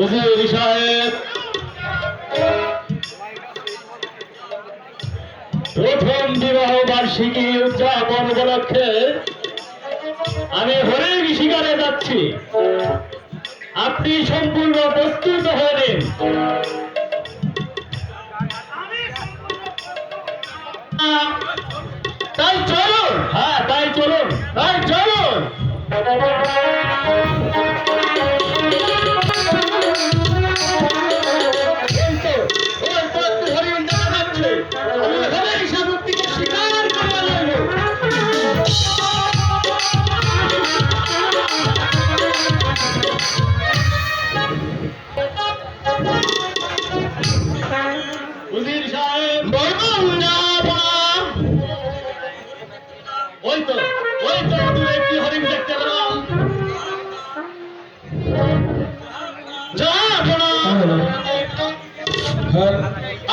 উজির সাহেব প্রথম বিবাহ বার্ষিকী উদযাপন উপলক্ষে আমি হরিণ শিকারে যাচ্ছি। আপনি সম্পূর্ণ প্রস্তুত হয়ে নিন। তাই চলুন, হ্যাঁ তাই চলুন, তাই চলুন। উজির সাহেব বলুন না, ওই তো দু একটি হরিণ দেখতে পেলাম।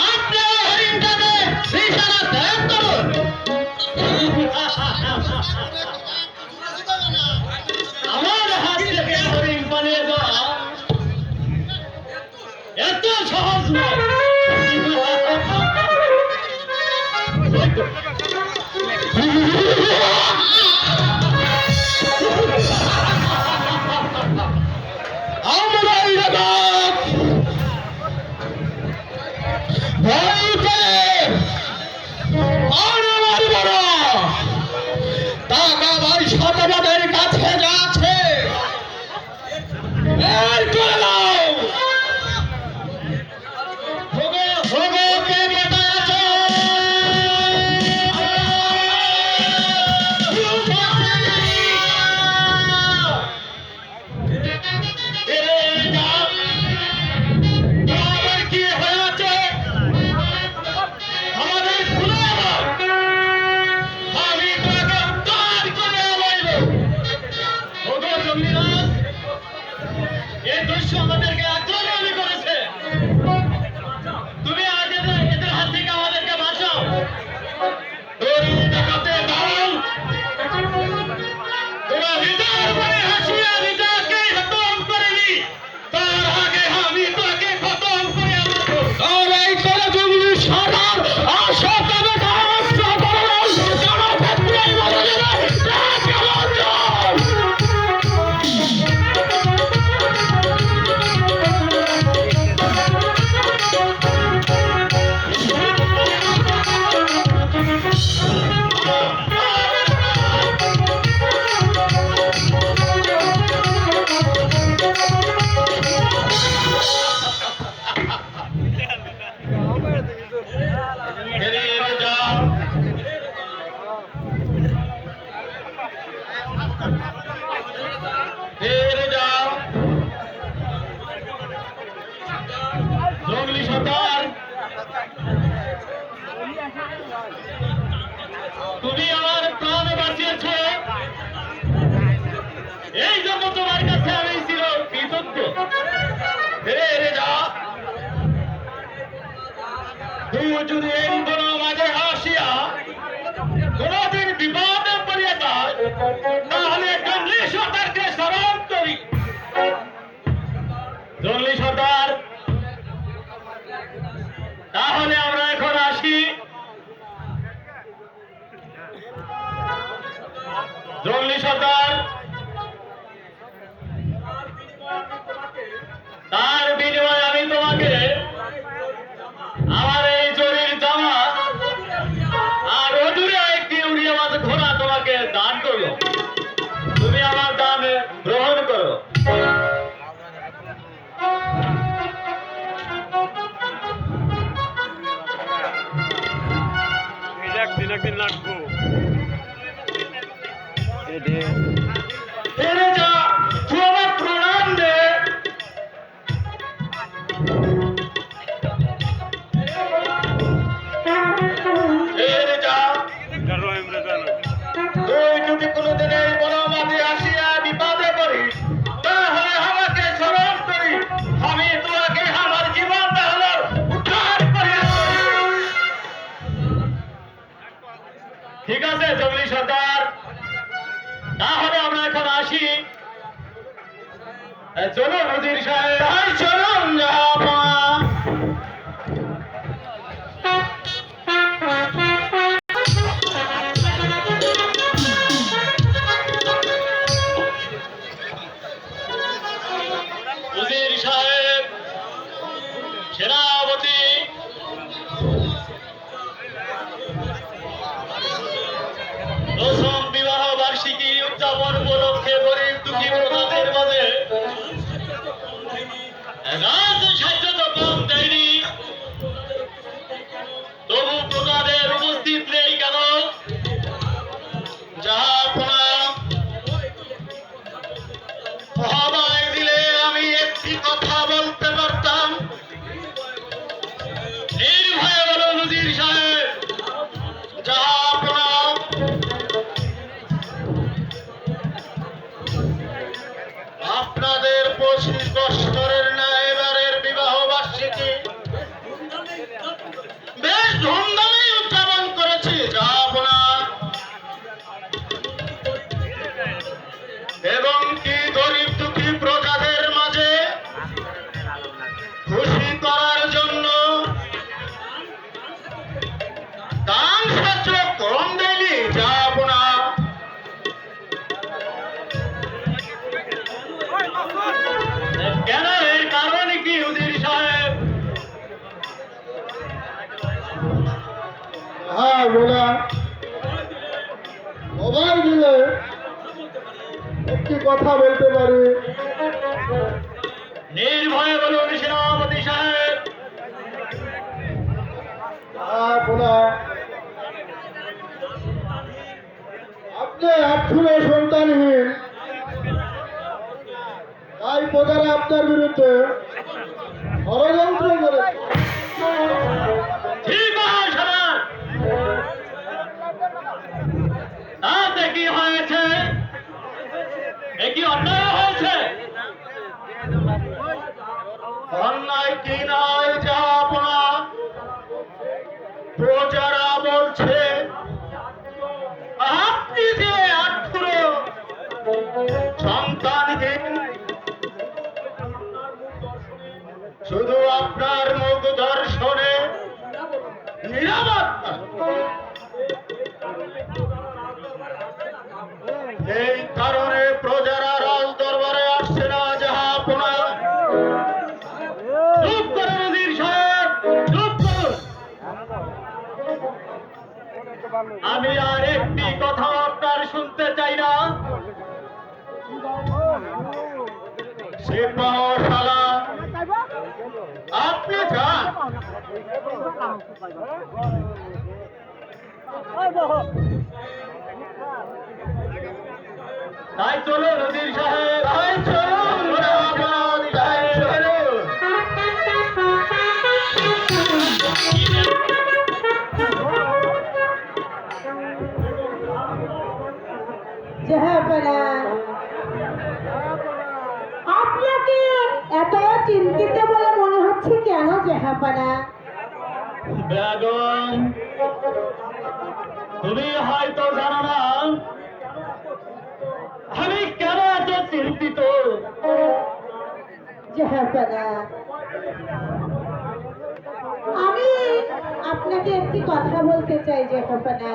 আপনার হরিণটাকে নিশানা ত্যাগ করুন। আমার হাত থেকে হরিণ পালিয়ে যাওয়া এত সহজ নয়। আমরা এই জগৎ ভয় পেলে আর মারব না। টাকা পয়সা তোমাদের কাছে যা আছে বের করে দাও। কে বেটা আছে? কি হয়েছে? আমাদের ভুলে যাও। আমি তোকে উদ্ধার করে বলবো। ওগো জঙ্গিরাজ, এই দস্যু আমাদেরকে আক্রমণ করেছে। তুমি আজ এদের হাত থেকে আমাদেরকে বাঁচাও। তোরে দেখাতে দাও। তোরা হৃদয় করে হাসিয়া হৃদয়কে খতম করেনি, তার আগে আমি তোকে খতম করে আনবো। আর এই করে জঙ্গলি সারার আশা তবে জঙ্গলি সর্দার, তুমি আমার প্রাণ বাঁচিয়েছ, এই জন্য তোমার কাছে আমি ছিল কৃতজ্ঞ। ফিরে যা। তুই যদি এই কোন মাঝে আসিয়া কোনদিন বিপদে পড়িয়া যায়, তাহলে জঙ্গলি সর্দারকে স্মরণ করি। জঙ্গলি সর্দার, তাহলে আমরা এখন আসি। জঙ্গলি সর্দার, তার বিনিময়ে আমি তোমাকে আমার এই জরির জামা আর অদূরে একটি উড়িয়া মাছ ঘোড়া তোমাকে দান করলো। তুমি আমার দান গ্রহণ করো। একদিন লাগবো। যা, তুই আমার প্রণাম দে। তুই যদি কোনোদিন এই বনমাঝে আসিয়া বিপদে পড়িস, তাহলে আমাকে স্মরণ করি। আমি তোমাকে আমার জীবন তাহলে উদ্ধার করে। ঠিক আছে জঙ্গলি সর্দার, তাহলে আমরা এখন আসি। চলো নজির সাহেব, চলুন জাহাপনা। উজির সাহেব, সেনাপতি, দশম বিবাহ বার্ষিকী উদযাপন উপলক্ষে গরিব দুঃখী প্রজাদের মাঝে সাহায্য তো কম দেয়নি, তবু প্রজাদের উপস্থিত নেই কেন? জাহাপনা, সবাই দিলে আমি একটি কথা বলতে পারতাম। নির্ভয়ে বলুন উজির সাহেব। জাহাপনা, আপনাদের 25 বৎসরের না এবারের বিবাহ বার্ষিকী বেশ ধুমধামে উদযাপন করেছি জাহাপনা, এবং কি গরিব দুঃখী প্রজাদের মাঝে খুশি করার জন্য দান সাহায্য কম দেয়নি জাহাপনা। কেন, এর কারণ কি উজির সাহেব? হ্যাঁ বোলা, সবাই মিলে একটি কথা বলতে পারি। নির্ভয়ে বলুন সেনাপতি সাহেব। হ্যাঁ বোলা, আপনি এখনো সন্তানহীন, তাই প্রজারা আপনার বিরুদ্ধে ষড়যন্ত্র করেছে। ঠিক আছে সরকার, তাতে কি হয়েছে? এ কি অন্যায় হয়েছে? অন্যায় কি নয় জাহাপনা, প্রজারা বলছে আপনি যে 18 সন্তানহীন, শুধু আপনার মুখ দর্শনে নিরাপত্তা, এই কারণে প্রজারা রাজ দরবারে আসছে না জাহাপনা। চুপ করুন উজির সাহেব, চুপ করুন। আমি আর একটি কথা আপনার শুনতে চাই না। সিপাহশালা আপনি যান। তাই চলুন উজির সাহেব, তাই চলুন জাহাপনা, তাই চলুন। জাহাপনা, আপনাকে এত চিন্তিত বলে মনে হচ্ছে কেন জাহাপনা? বেগম, তুমি হয়তো জানো না আমি কেন এত চিন্তিত। জাহাপনা, আমি আপনাকে একটি কথা বলতে চাই জাহাপনা।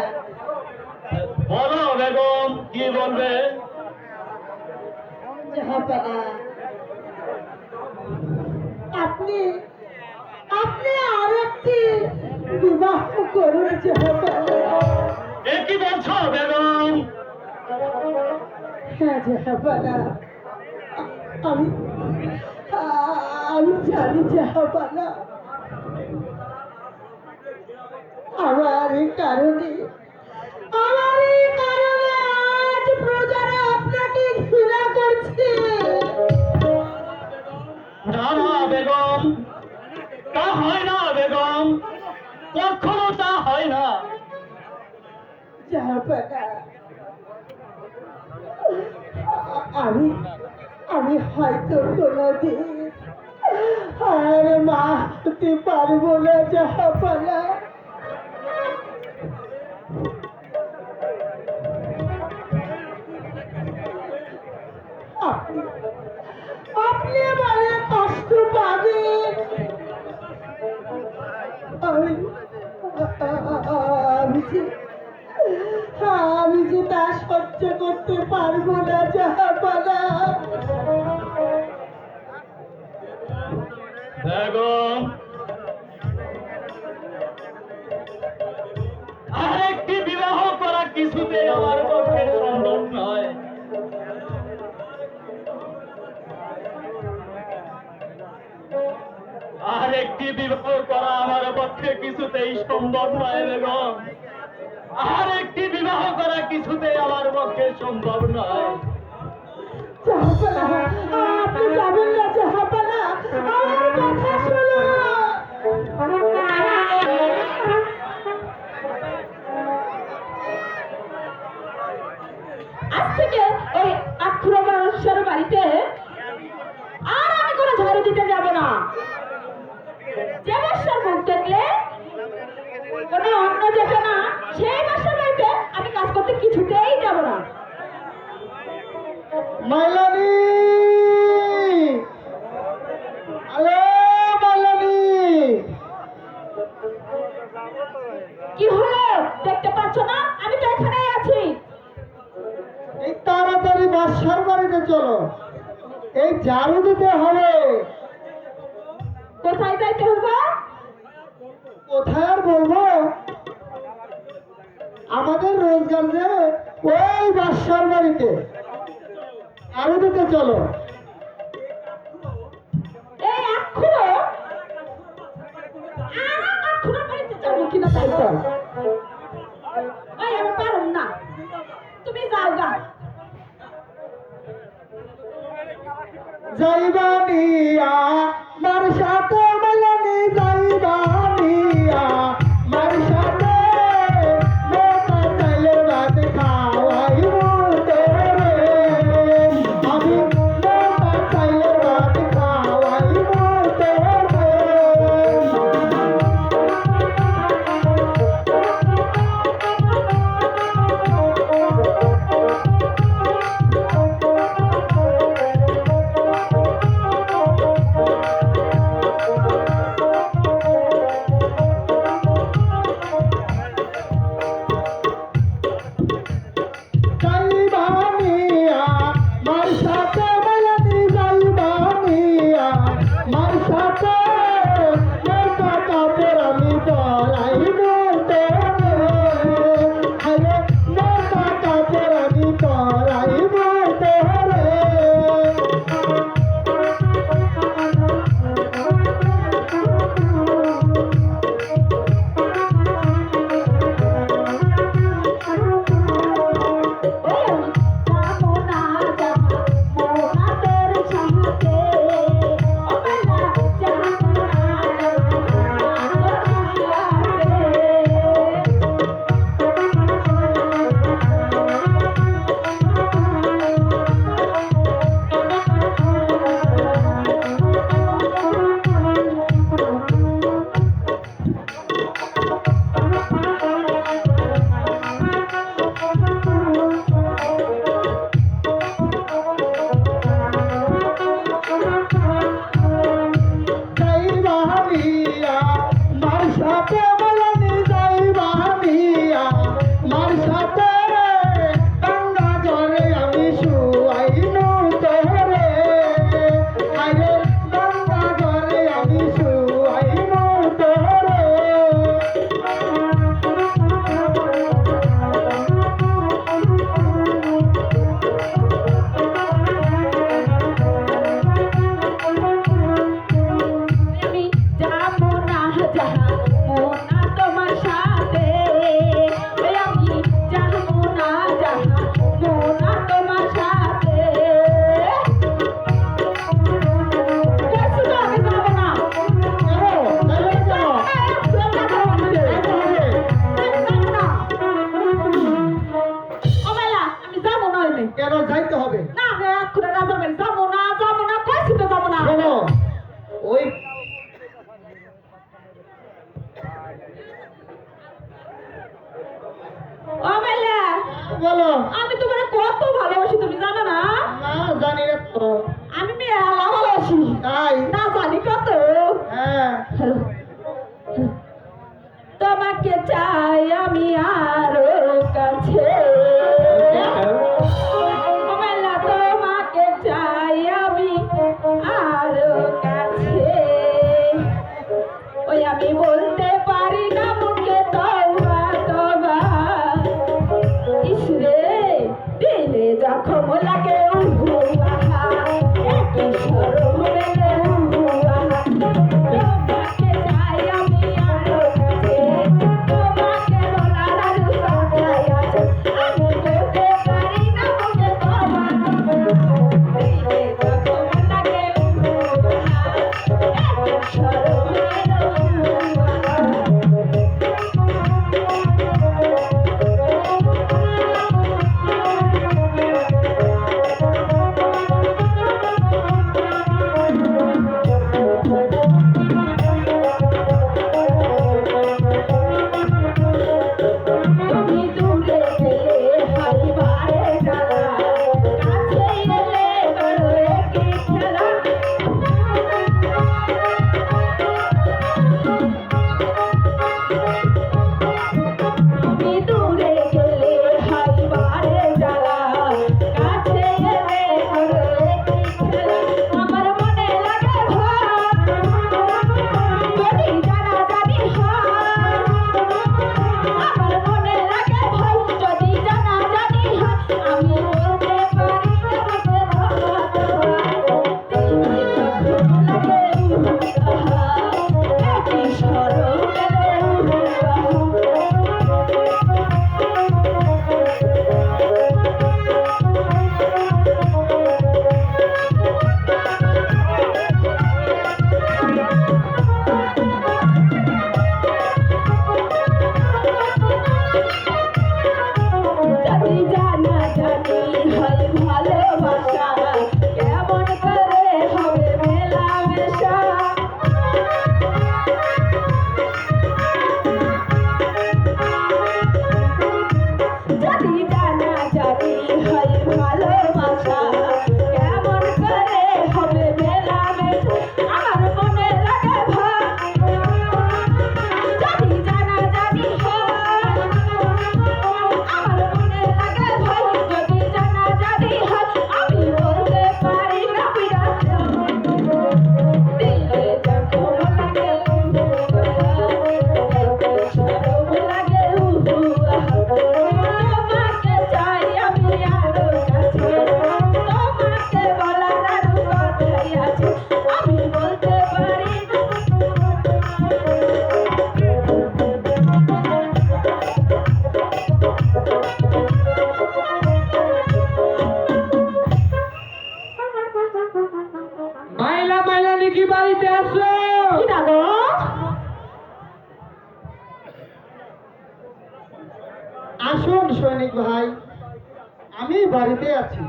বলো বেগম, কি বলবে? জাহাপনা, আপনি আপনি আর একটি বিবাহ করুন জাহাপনা। এ কি বলছো বেগম? হ্যাঁ জাহাপনা, আমি আমি জানি জাহাপনা, আমার এই কারণে আজ প্রজারা আপনাকে ঘৃণা করছে। না না বেগম, তা হয় না বেগম, কখনো তা হয় না। জাহাপনা, আমি আমি হয়তো কোনোদিন আর মা হতে পারবো না জাহাপনা। আপনি হয়েছে। আমি যে তা সহ্য করতে পারবো না জাহাপানা। বেগম, আরেকটি বিবাহ করা কিছুতে আমার পক্ষে সম্ভব নয়। আরেকটি বিবাহ করা আমার পক্ষে কিছুতেই সম্ভব নয় বেগম। আরেকটি বিবাহ করা কিছুতেই আমার পক্ষে সম্ভব নয়। জাহাপানা, আপনি যাবেন না জাহাপানা, আমার কথা শোনো। আজ থেকে ওই আক্রমণের বাড়িতে আর আমি কোনো ঝাড়ু দিতে যাব না। যে বাসার মুখ দেখলে কোনো অন্য যেতে না, সেই বাসার বাড়িতে আমি কাজ করতে কিছুতেই যাব না। মাইলানি, আরে মাইলানি, কি হলো দেখতে পাচ্ছ না? আমি তো এখানেই আছি। এই তাড়াতাড়ি বাসার বাড়িতে চলো, এই ঝাড়ু দিতে হবে। কোথায় যাইতে হবে? কোথায় আর বলবো, আমাদের রোজগার যে ওই বাসার বাড়িতে, ঝাড়ু দিতে চলো। এই এক্ষুনো বাড়িতে যাবো কিনা তাই তো। ওই আমি পারুম না, তুমি যাও গা। যাইবানিয়া মার সাথে মাইলানি, যাইবানিয়া মার সাথে মোটা চাইলে ভাত খাওয়াইব তোরে, আমি মোটা চাইলে ভাত খাওয়াইব তোরে। যাইবানিয়া মার সাথে মাইলানি, যাইবানিয়া মার সাথে মোটা কাপড় আমি পরাইব তোরে, আরে মোটা কাপড় আমি পরাইব তোরে। ওই আমি যাবো না যাবো মোনা তোর সাথে। ও বেলা যাবো না যাবো মোনা তোর সাথে। যাইবানিয়া মার সাথে মাইলানি, যাইবানিয়া মার সাথে গঙ্গা জলে আমি শুয়াইব তোরে, আরে গঙ্গা জলে আমি শুয়াইব তোরে। আমি যাবো না যাবো না তোমার সাথে। ওই আমি যাবো না যাবো না তোমার সাথে। বলছি তো আমি যাবো না। ও বেলা আমি যাবো না ওইনে। কেন যাইতে হবে? না আমি এক্ষুনি রাজার বাড়ি যাবো না, যাবো না, কইছি তো যাবো না। শোনো, ওই ও বেলা বলো। আমি তোমার কত ভালোবাসি তুমি জানো না? না জানি না তো। আমি মেলা ভালোবাসি। তাই? না জানি কত। হ্যাঁ। তোমাকে চাই আমি আরো কাছে ও মেলা তোমাকে চাই আমি আরো কাছে ওই আমি বলতে পারি না মুখে তওবা তওবা ইসরে দিলে জখম লাগে উহুয়া একই শরম মেলে উহুয়া তোমাকে চাই আমি আরো কাছে তোমাকে বলার আরো কথাই আছে আমি বলতে পারি না মুখে তওবা তওবা দিলে জখম লাগে উহুয়া একই শরম মেলে উহুয়া তুমি দূরে গেলে হারিবারে জ্বালা কাছে এলে করো একই খেলা তুমি দূরে গেলে হারিবারে জ্বালা কাছে এলে করো একই খেলা আমার মনে লাগে ভয় যদি জানা জানি হয় আমার মনে লাগে ভয় যদি জানা জানি হয় আমি বলতে পারি না মুখে তওবা দিলে জখম লাগে উহুয়া একই শরম মেলে যদি জানা জানি হয় ভালোবাসা কেমন করে হবে মেলামেশা যদি জানা জানি হয় ভালোবাসা কেমন করে হবে মেলামেশা আমার মনে লাগে ভয় যদি জানা জানি হয় আমার মনে লাগে ভয় যদি জানা জানি হয় আমি বলতে পারি না বিরাট দিলে জখম লাগে শরম লাগে তোমাকে চাই আমি আরো কাছে তোমাকে বলার আরো কথাই আছে আমি বলতে পারি না মাইলা মাইলা নাকি বাড়িতে আসো? কি না গো আসুন সৈনিক ভাই, আমি বাড়িতে আছি।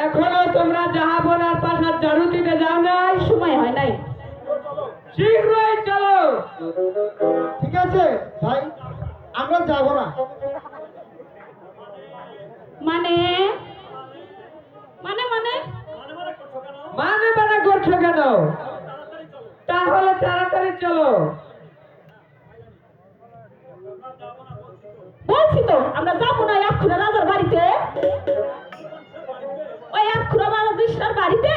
এখনো তোমরা জাহাপনার প্রাসাদ ঝাড়ু দিতে যাও নাই? সময় হয় নাই শীঘ্রই চলো। ঠিক আছে ভাই, আমরা যাব না। মানে মানে মানে মানে মানে করছো কেন? তাহলে তাড়াতাড়ি চলো। বলছি তো আমরা যাবো না এক্ষুনি রাজার বাড়িতে ওই এক্ষুনি রাজার বাড়িতে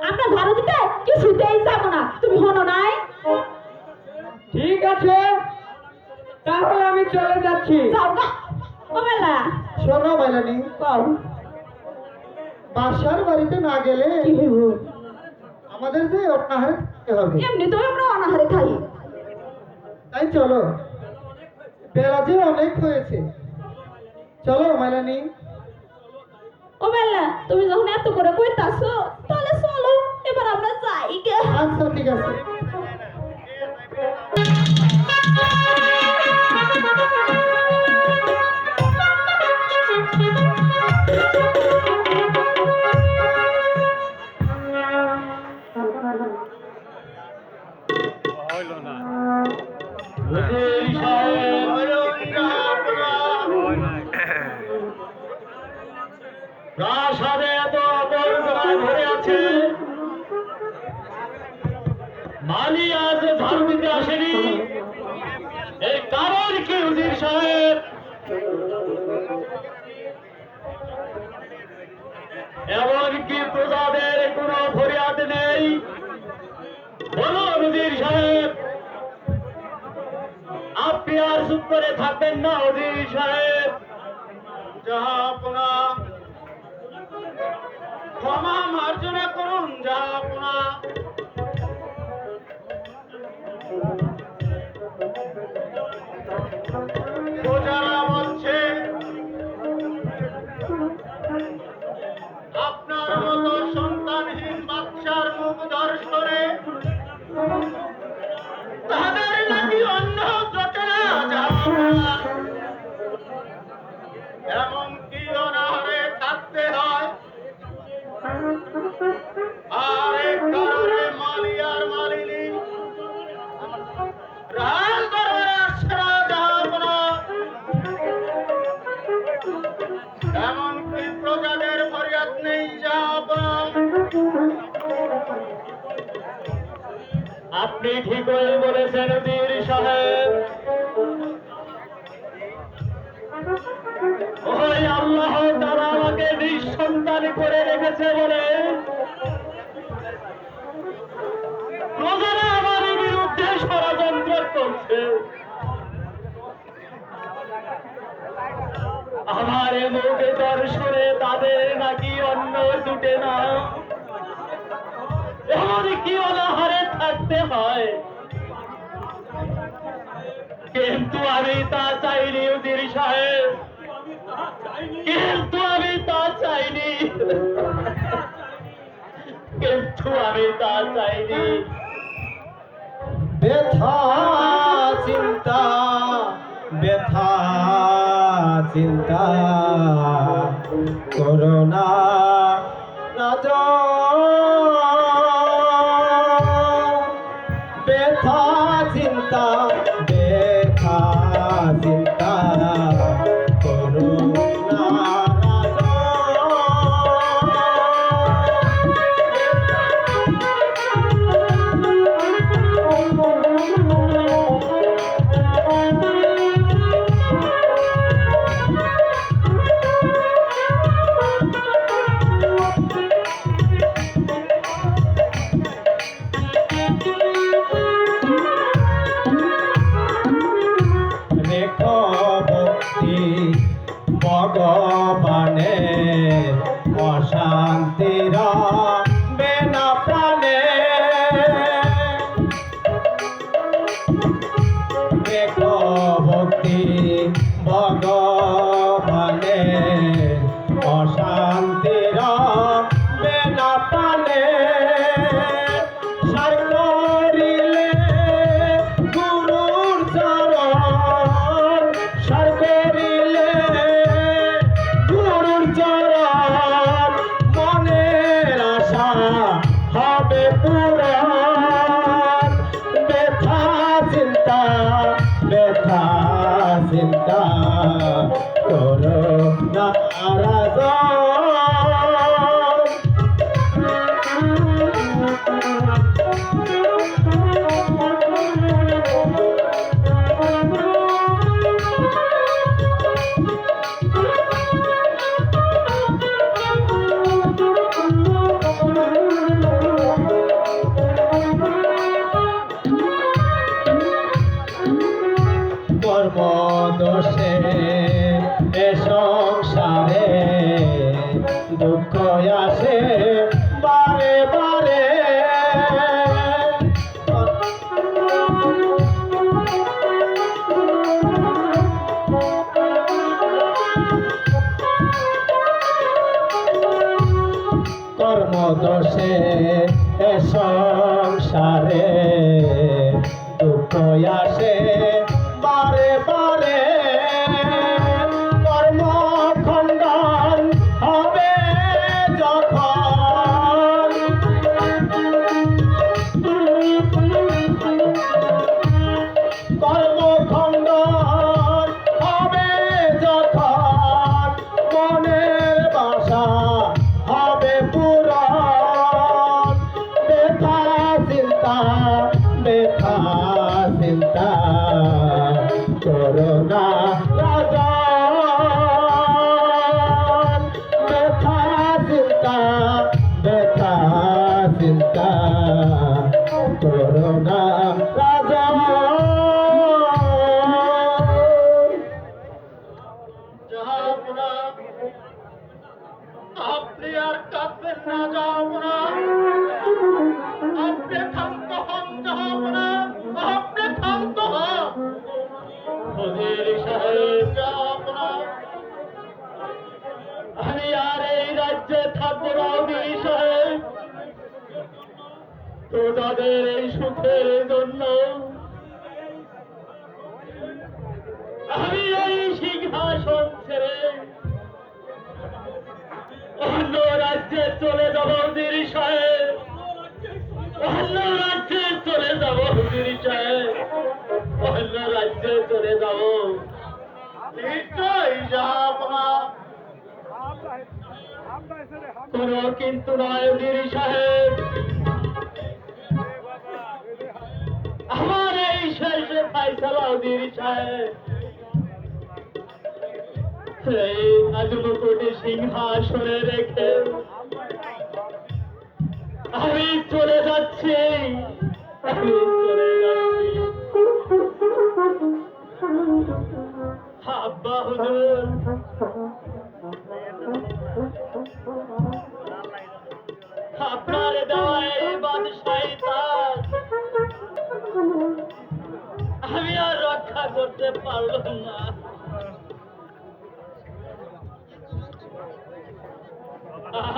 আমরা ঝাড়ু দিতে কিছুতেই যাবো না তুমি হনো নাই ঠিক আছে, তাহলে আমি চলে যাচ্ছি। যাও না ও বেলা শোনো মাইলানি, কও বাসার বাড়িতে না গেলে কি হইব আমাদের যে অনাহারে থাকতে হবে। এমনি তো আমরা অনাহারে খাই তাই চলো, বেলা যে অনেক হয়েছে। চলো মাইলানি। ও বেলা তুমি যখন এত করে কইতাছো তাহলে চলো এবার আমরা যাই গে আচ্ছা ঠিক আছে। হইল না প্রাসাদে এত অপরিচয় ভরে আছে, মালি আজ ঝাড়ু আপনি আর চুপ করে থাকবেন না অধীর সাহেব। জাহাপনা, ক্ষমা মার্জনা করুন জাহাপনা। প্রজারা বলছে আপনার মতো সন্তানহীন বাচ্চার মুখ দর্শনে তাদের নাকি অন্য জোটে না জাহাপনা। এমনকি অনাহারে থাকতে হয়। আর এক কারণে মালিয়ার মালিনী রাজ দরবারে আসছে না জাহাপনা। এমনকি প্রজাদের ফরিয়াদ নেই জাহাপনা। আপনি ঠিকই বলেছেন বীর সাহেব। ওই আল্লাহ তাআলা আমাকে নিঃসন্তান করে রেখেছে বলে প্রজারা আমার বিরুদ্ধে ষড়যন্ত্র করছে। আমার মুখ দর্শনে তাদের নাকি অন্য জুটে না। এমনকি অনাহারে থাকতে হয়। কিন্তু আমি তা চাইনি উজির সাহেব, কিন্তু আমি তা চাইনি, কিন্তু আমি তা চাইনি। ব্যথা চিন্তা, ব্যথা চিন্তা করো না রাজা। ব্যথা চিন্তা, ব্যথা চিন্তা করো না রাজা। রেখো ভক্তি ভগবানে, অশান্তির বেনা প্রাণে। রেখো ভক্তি ভগবানে, অশান্তির বেনা প্রাণে। সার করিলে গুরুর চরণ, সার করিলে গুরুর চরণ। মনের আশা হবে পূরণ। ব্যথা চিন্তা, ব্যথা চিন্তা করো না রাজা। কর্ম দোষে এ সংসারে দুঃখ আসে বারে বারে। কর্ম দোষে এ সংসারে দুঃখ আসে বারে বারে। কর্ম খণ্ডন হবে যখন, কর্ম খণ্ডন হবে যখন। মনের বাসা হবে পূরণ। ব্যথা চিন্তা, ব্যথা চিন্তা করো না রাজা। ব্যথা চিন্তা, ব্যথা চিন্তা করো না রাজা। প্রজাদের এই সুখের জন্য আমি এই সিংহাসন ছেড়ে অন্য রাজ্যে চলে যাব উজির সাহেব, অন্য রাজ্যে চলে যাব উজির সাহেব, অন্য রাজ্যে চলে যাব। নিশ্চয়ই জাহাপনা, কোনো কিন্তু নয় উজির সাহেব। আমার এই শেষে ফাইসালা উজির সাহেব, এই রাজমুকুটি সিংহাসনে রেখে আমি চলে যাচ্ছি, আমি চলে যাচ্ছি। আব্বা হুজুর, আপনার দেওয়া এই বাদশাহী তাজ আমি আর রক্ষা করতে পারলাম না।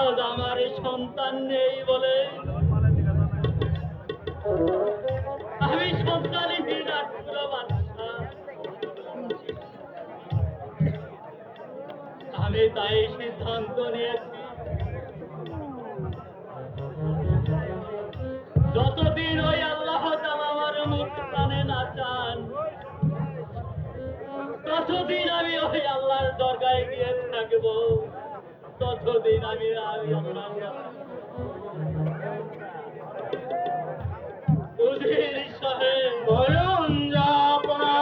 আজ আমার সন্তান নেই বলে আমি সন্তানহীন আটকুড়া বাচ্চা। আমি তাই সিদ্ধান্ত নিয়েছি, যতদিন ওই আল্লাহ তাআলা আমার মুখ টানে না চান, ততদিন আমি ওই আল্লাহর দরগায় গিয়ে থাকবো, ততদিন আমি উজির সাহেব বলুন জাহাপনা।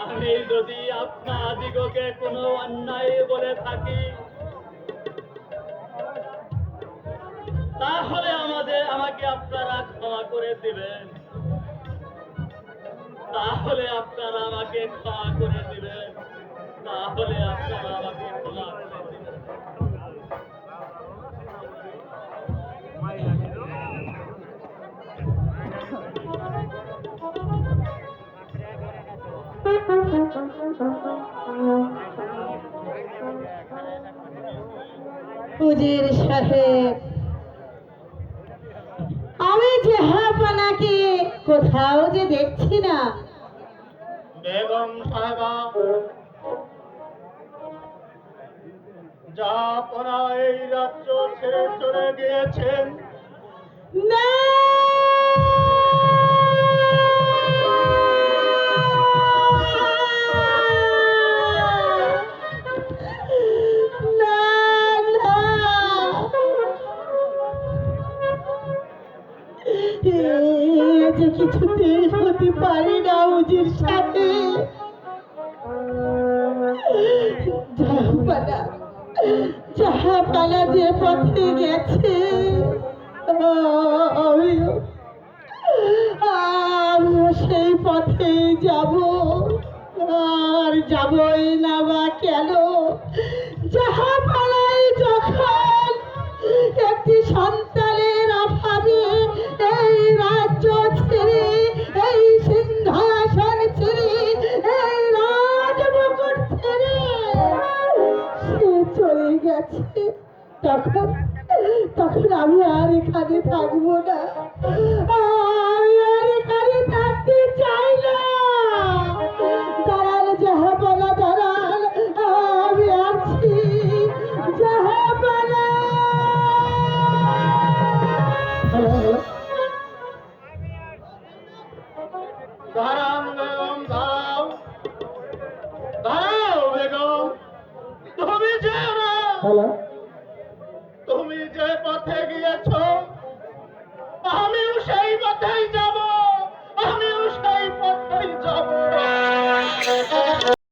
আমি যদি আপনাদিগকে কোনো অন্যায় বলে থাকি, তাহলে আমাকে আপনারা ক্ষমা করে দিবেন, তাহলে আপনারা আমাকে ক্ষমা করে দিবেন, তাহলে আপনারা আমাকে ক্ষমা করে দিবেন। উজির সাহেব, আমি জাহাপনাকে কোথাও যে দেখছি না। বেগম সাহেবা, জাহাপনা এই রাজ্য ছেড়ে চলে গিয়েছেন। না, না, না, এ যে কিছুতেই হতে পারে না উজির সাথে। জাহাপনা, জাহাপনা যে পথে গেছে, আমিও সেই পথেই যাব। আর যাবই না বা কেন? জাহাপনাই যখন একটি সন্তানের অভাবে এই রাজ্য ছেড়ে, এই সিংহাসন ছেড়ে, এই রাজমুকুট ছেড়ে সে চলে গেছে, তখন আমি আর এখানে থাকবো না, আমি আর এখানে থাকতে চাই না। দাঁড়ান জাহাপনা, দাঁড়ান, আমি আছি। জাহাপনা, দাঁড়ান বেগম, দাঁড়াও, দাঁড়াও বেগম, তুমি যেও না। তুমি যে পথে গিয়েছ